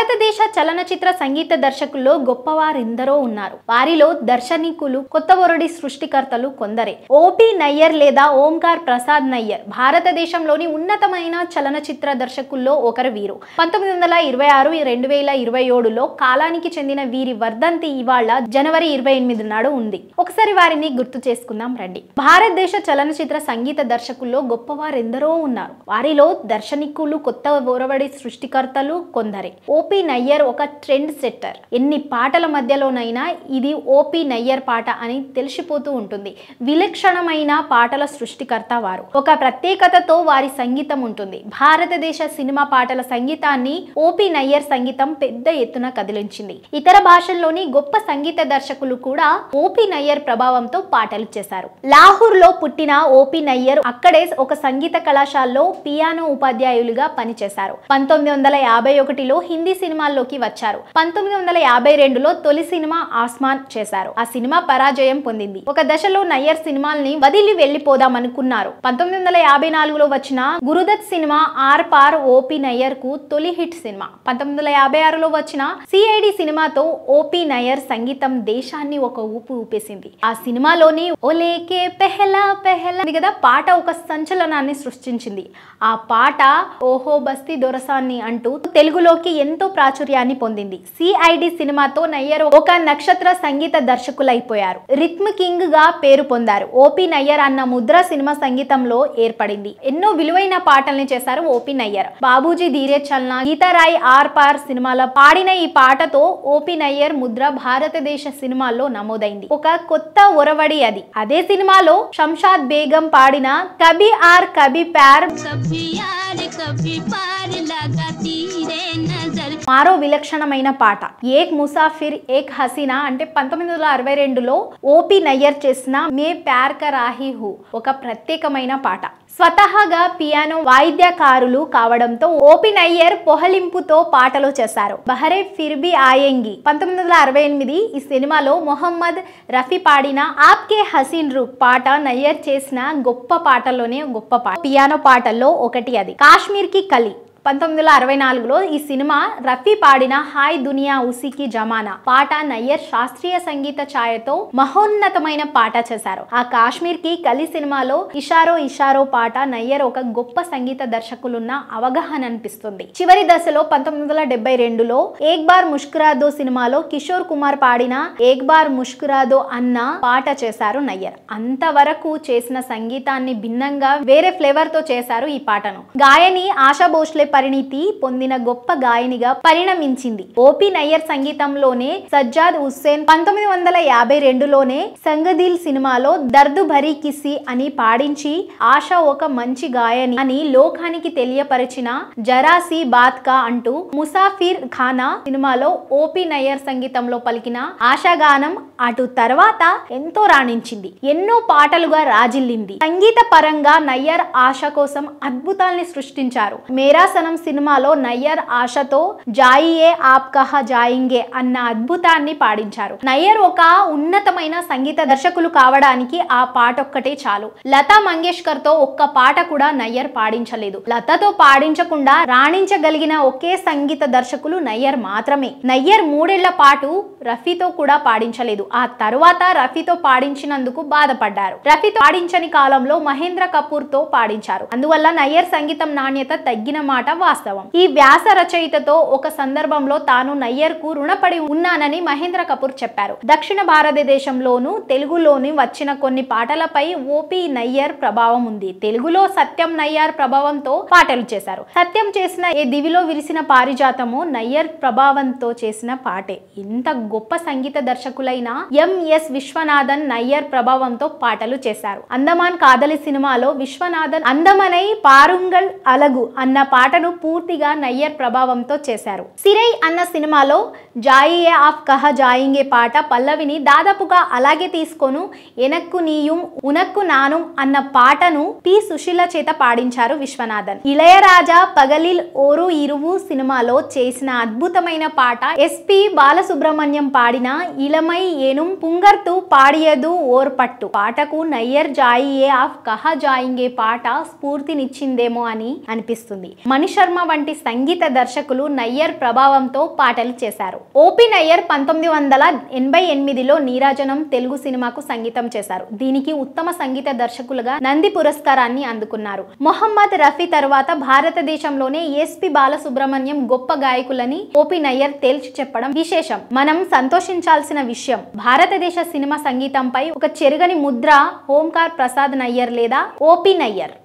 భారతదేశ చలనచిత్ర సంగీత దర్శకుల్లో గొప్పవారెందరో ఉన్నారు. వారిలో దర్శనికులు, కొత్తవొరడి సృష్టికర్తలు కొందరే. ఓపి నయ్యర్ లేదా ఓంకార్ ప్రసాద్ నయ్యర్ భారతదేశంలోని ఉన్నతమైన చలనచిత్ర దర్శకుల్లో ఒకరు వీరు. 1926, 2027లో కాలానికి చెందిన వీరి వర్ధంతి ఇవాళ జనవరి 28 నాడు ఉంది. ఒకసారి వారిని గుర్తు చేసుకుందాం రండి. భారతదేశ చలనచిత్ర సంగీత దర్శకుల్లో గొప్పవారెందరో ఉన్నారు. వారిలో దర్శనికులు, కొత్తవొరడి సృష్టికర్తలు కొందరే. ఓపి నయ్యర్ ఒక ట్రెండ్ సెట్టర్. ఎన్ని పాటల మధ్యలోనైనా ఇది ఓపి నయ్యర్ పాట అని తెలిసిపోతూ ఉంటుంది. విలక్షణమైన పాటల సృష్టికర్త వారు. ఒక ప్రత్యేకతతో వారి సంగీతం ఉంటుంది. భారతదేశ సినిమా పాటల సంగీతాన్ని ఓపి నయ్యర్ సంగీతం పెద్ద ఎత్తున కదిలించింది. ఇతర భాషల్లోని గొప్ప సంగీత దర్శకులు కూడా ఓపి నయ్యర్ ప్రభావంతో పాటలు చేశారు. లాహోర్ లో పుట్టిన ఓపి నయ్యర్ అక్కడే ఒక సంగీత కళాశాలలో పియానో ఉపాధ్యాయులుగా పనిచేశారు. 1951లో హిందీ సినిమాల్లోకి వచ్చారు. 1952లో తొలి సినిమా ఆస్మాన్ చేశారు. ఆ సినిమా పరాజయం పొందింది. ఒక దశలో నయ్యర్ సినిమాల్ని వదిలి వెళ్లిపోదాం అనుకున్నారు. 1954లో వచ్చిన గురుదత్ సినిమా ఆర్ పార్ ఓపి నయ్యర్ కు తొలి హిట్ సినిమా. 1956లో వచ్చిన సిఐడి సినిమాతో ఓపి నయ్యర్ సంగీతం దేశాన్ని ఒక ఊపు ఊపేసింది. ఆ సినిమాలోని ఓలేకే పెహలా పెహలా కదా పాట ఒక సంచలనాన్ని సృష్టించింది. ఆ పాట ఓహో బస్తీ దొరసాన్ని అంటూ తెలుగులోకి ఎంతో ప్రాచుర్యాన్ని పొందింది. సిఐడి సినిమాతో నయ్యర్ ఒక నక్షత్ర సంగీత దర్శకులైపోయారు. రిథ్మ్ కింగ్ గా పేరు పొందారు. ఓపి నయ్యర్ అన్న ముద్ర సినిమా సంగీతంలో ఏర్పడింది. ఎన్నో విలువైన పాటల్ని చేశారు ఓపి నయ్యర్. బాబూజీ ధీరే చల్నా, గీతారాయ్ ఆర్ పార్ సినిమాల పాడిన ఈ పాటతో ఓపి నయ్యర్ ముద్ర భారతదేశ సినిమాల్లో నమోదైంది. ఒక కొత్త ఒరవడి అది. అదే సినిమాలో శంషాద్ బేగం పాడిన కభీ ఆర్ కభీ ప్యార్ మరో విలక్షణమైన పాట. ఏక్ ముసాఫిర్ ఏక్ హసీనా అంటే 1962లో ఓపి నయ్యర్ చేసిన మే ప్యార్ కా రాహీ హూ ఒక ప్రత్యేకమైన పాట. స్వతహాగా పియానో వాయిద్యకారులు కావడంతో ఓపి నయ్యర్ పొహలింపుతో పాటలు చేశారు. బహరే ఫిర్ బి ఆయేంగి 1968 ఈ సినిమాలో మొహమ్మద్ రఫీ పాడిన ఆప్కే హసీన్ రూప్ పాట నయ్యర్ చేసిన గొప్ప పాటల్లోనే గొప్ప పాట. పియానో పాటల్లో ఒకటి అది. కాశ్మీర్ కి కలి 1964లో ఈ సినిమా రఫీ పాడిన హాయ్ దునియా ఉసికి జమానా పాట నయ్యర్ శాస్త్రీయ సంగీత ఛాయతో మహోన్నతమైన పాట చేశారు. ఆ కాశ్మీర్ కి కలి సినిమాలో ఇషారో ఇషారో పాట నయ్యర్ ఒక గొప్ప సంగీత దర్శకులున్న అవగాహన అనిపిస్తుంది. చివరి దశలో 1972లో ఏక్ బార్ ముష్కురాదో సినిమాలో కిషోర్ కుమార్ పాడిన ఏక్ బార్ ముష్కురాదో అన్న పాట చేశారు నయ్యర్. అంతవరకు చేసిన సంగీతాన్ని భిన్నంగా వేరే ఫ్లేవర్ తో చేశారు ఈ పాటను. గాయని ఆశా భోస్లే పరిణితి పొందిన గొప్ప గాయనిగా పరిణమించింది. ఓపి నయ్యర్ సంగీతంలోనే సజ్జాద్ హుస్సేన్ 1952లోనే సంగదిల్ సినిమాలో దర్దు భరీ కిసి అని పాడించి ఆశ ఒక మంచి గాయని అని లోకానికి తెలియపరిచిన జరాసి బాత్ కా అంటూ ముసాఫిర్ ఖానా సినిమాలో ఓపి నయ్యర్ సంగీతంలో పలికిన ఆశాగానం అటు తర్వాత ఎంతో రాణించింది. ఎన్నో పాటలుగా రాజిల్లింది. సంగీత పరంగా నయ్యర్ ఆశ కోసం అద్భుతాల్ని సృష్టించారు. మేరా సినిమాలో నయ్యర్ ఆశతో జాయియే ఆప్ కహా జాయింగే అన్న అద్భుతాన్ని పాడించారు. నయ్యర్ ఒక ఉన్నతమైన సంగీత దర్శకులు కావడానికి ఆ పాట ఒక్కటే చాలు. లతా మంగేష్కర్ తో ఒక్క పాట కూడా నయ్యర్ పాడించలేదు. లతతో పాడించకుండా రాణించగలిగిన ఒకే సంగీత దర్శకులు నయ్యర్ మాత్రమే. నయ్యర్ 3 ఏళ్ల పాటు రఫీతో కూడా పాడించలేదు. ఆ తరువాత రఫీతో పాడించినందుకు బాధపడ్డారు. రఫీతో పాడించని కాలంలో మహేంద్ర కపూర్ తో పాడించారు. అందువల్ల నయ్యర్ సంగీతం నాణ్యత తగ్గిన మాట వాస్తవం. ఈ వ్యాస రచయితతో ఒక సందర్భంలో తాను నయ్యర్ కు రుణపడి ఉన్నానని మహేంద్ర కపూర్ చెప్పారు. దక్షిణ భారతదేశంలోను తెలుగులోని వచ్చిన కొన్ని పాటలపై ఓపి నయ్యర్ ప్రభావం ఉంది. తెలుగులో సత్యం నయ్యర్ ప్రభావంతో పాటలు చేశారు. సత్యం చేసిన ఏ దివిలో విరిసిన పారిజాతము నయ్యర్ ప్రభావంతో చేసిన పాటే. ఇంత గొప్ప సంగీత దర్శకులైన ఎంఎస్ విశ్వనాథన్ నయ్యర్ ప్రభావంతో పాటలు చేశారు. అందమాన్ కాదలి సినిమాలో విశ్వనాథన్ అందమనై పారుంగల్ అలగు అన్న పాటను పూర్తిగా నయ్యర్ ప్రభావంతో చేశారు. సిరై అన్న సినిమాలో జాయియే ఆప్ కహా జాయింగే పాట పల్లవిని దాదాపుగా అలాగే తీసుకొను ఎనక్కు నీయుం ఉనక్కు నానుం అన్న పాటను పి సుశీల చేత పాడించారు విశ్వనాథన్. ఇళయరాజా పగలిల్ ఓరు ఇరువు సినిమాలో చేసిన అద్భుతమైన పాట ఎస్పి బాలసుబ్రహ్మణ్యం పాడిన ఇళమై ఏనుం పుంగర్తు పాడియదు ఓర్పట్టు పాటకు నయ్యర్ జాయియే ఆప్ కహా జాయింగే పాట స్ఫూర్తినిచ్చిందేమో అని అనిపిస్తుంది. మనిషి మణిశర్మ వంటి సంగీత దర్శకులు నయ్యర్ ప్రభావంతో పాటలు చేశారు. ఓపి నయ్యర్ 1988లో నీరాజనం తెలుగు సినిమాకు సంగీతం చేశారు. దీనికి ఉత్తమ సంగీత దర్శకులుగా నంది పురస్కారాన్ని అందుకున్నారు. మొహమ్మద్ రఫీ తర్వాత భారతదేశంలోనే ఎస్పి బాలసుబ్రహ్మణ్యం గొప్ప గాయకులని ఓపి నయ్యర్ తేల్చి చెప్పడం విశేషం. మనం సంతోషించాల్సిన విషయం, భారతదేశ సినిమా సంగీతంపై ఒక చెరగని ముద్ర ఓంకార్ ప్రసాద్ నయ్యర్ లేదా ఓపి నయ్యర్.